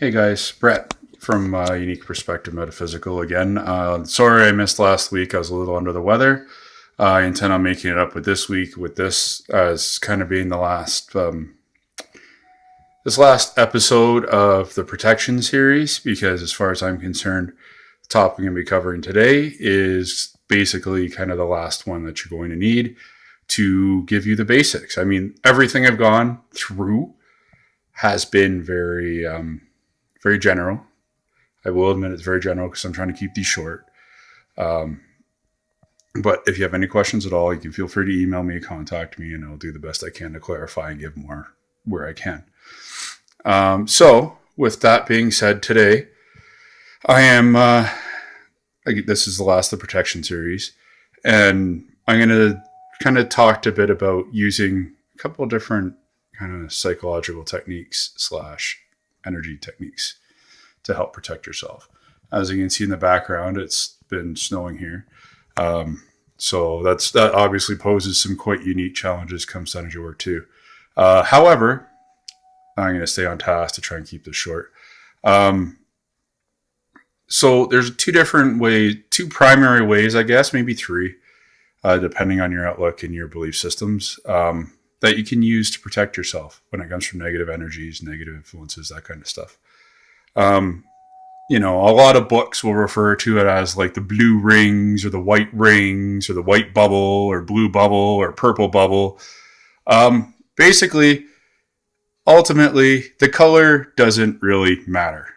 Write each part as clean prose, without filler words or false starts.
Hey guys, Brett from Unique Perspective Metaphysical again. Sorry I missed last week. I was a little under the weather. I intend on making it up with this week, with this as kind of being the last this last episode of the protection series, because as far as I'm concerned, the topic I'm going to be covering today is basically kind of the last one that you're going to need to give you the basics. I mean, everything I've gone through has been very general. I will admit it's very general because I'm trying to keep these short. But if you have any questions at all, you can feel free to email me, contact me, and I'll do the best I can to clarify and give more where I can. So with that being said, today I am, this is the last of the protection series, and I'm going to kind of talk a bit about using a couple of different kind of psychological techniques / energy techniques to help protect yourself. As you can see in the background, it's been snowing here. So that obviously poses some quite unique challenges comes to energy work too. However, I'm going to stay on task to try and keep this short. So there's two primary ways, I guess, maybe three, depending on your outlook and your belief systems, that you can use to protect yourself when it comes from negative energies, negative influences, that kind of stuff. A lot of books will refer to it as like the blue rings or the white rings or the white bubble or blue bubble or purple bubble. Basically, ultimately, the color doesn't really matter.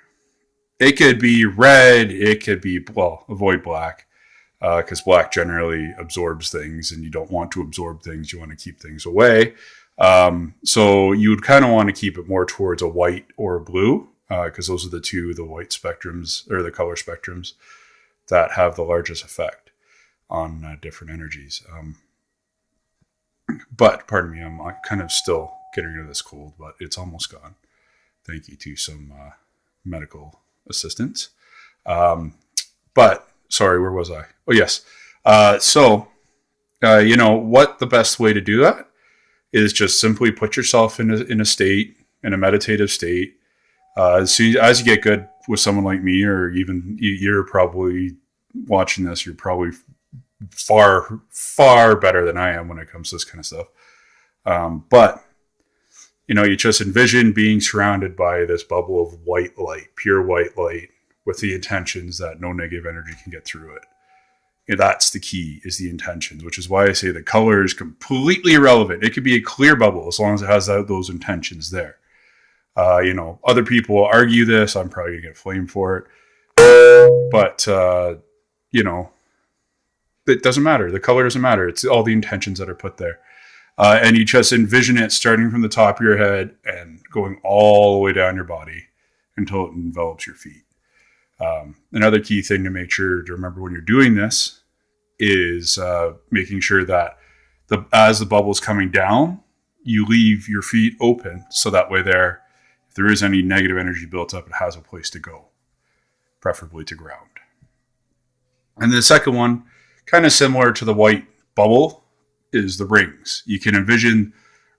It could be red. It could be, avoid black, because black generally absorbs things and you don't want to absorb things. You want to keep things away. So you would kind of want to keep it more towards a white or a blue, because those are the white spectrums or the color spectrums that have the largest effect on different energies. But pardon me, I'm kind of still getting rid of this cold, but it's almost gone. Thank you to some medical assistance. But sorry, where was I? Oh, yes. What the best way to do that is just simply put yourself in a meditative state. As you get good with someone like me, or even you're probably watching this, you're probably far, far better than I am when it comes to this kind of stuff. But you just envision being surrounded by this bubble of white light, pure white light, with the intentions that no negative energy can get through it. That's the key, is the intentions, which is why I say the color is completely irrelevant. It could be a clear bubble as long as it has those intentions there. Other people will argue this. I'm probably going to get flamed for it. But, it doesn't matter. The color doesn't matter. It's all the intentions that are put there. And you just envision it starting from the top of your head and going all the way down your body until it envelops your feet. Another key thing to make sure to remember when you're doing this is making sure that as the bubble's coming down, you leave your feet open, so that way if there is any negative energy built up, it has a place to go, preferably to ground. And the second one, kind of similar to the white bubble, is the rings. You can envision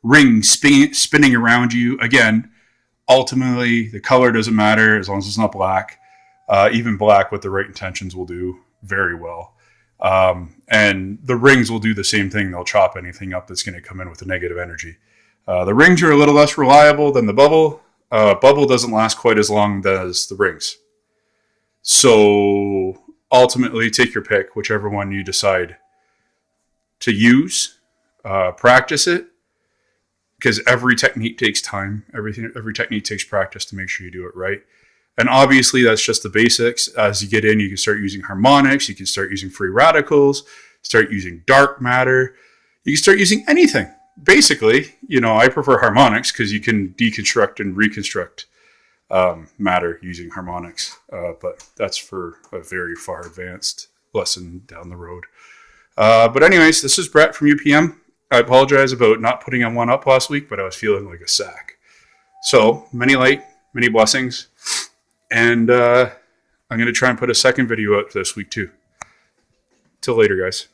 rings spinning around you. Again, ultimately, the color doesn't matter as long as it's not black. Even black with the right intentions will do very well. And the rings will do the same thing. They'll chop anything up that's going to come in with a negative energy. The rings are a little less reliable than the bubble. Bubble doesn't last quite as long as the rings. So ultimately, take your pick, whichever one you decide to use. Practice it, because every technique takes time. Every technique takes practice to make sure you do it right. And obviously, that's just the basics. As you get in, you can start using harmonics. You can start using free radicals, start using dark matter. You can start using anything. Basically, I prefer harmonics because you can deconstruct and reconstruct matter using harmonics. But that's for a very far advanced lesson down the road. But anyways, this is Brett from UPM. I apologize about not putting one up last week, but I was feeling like a sack. So, many light, many blessings. And I'm going to try and put a second video out this week too. Till later, guys.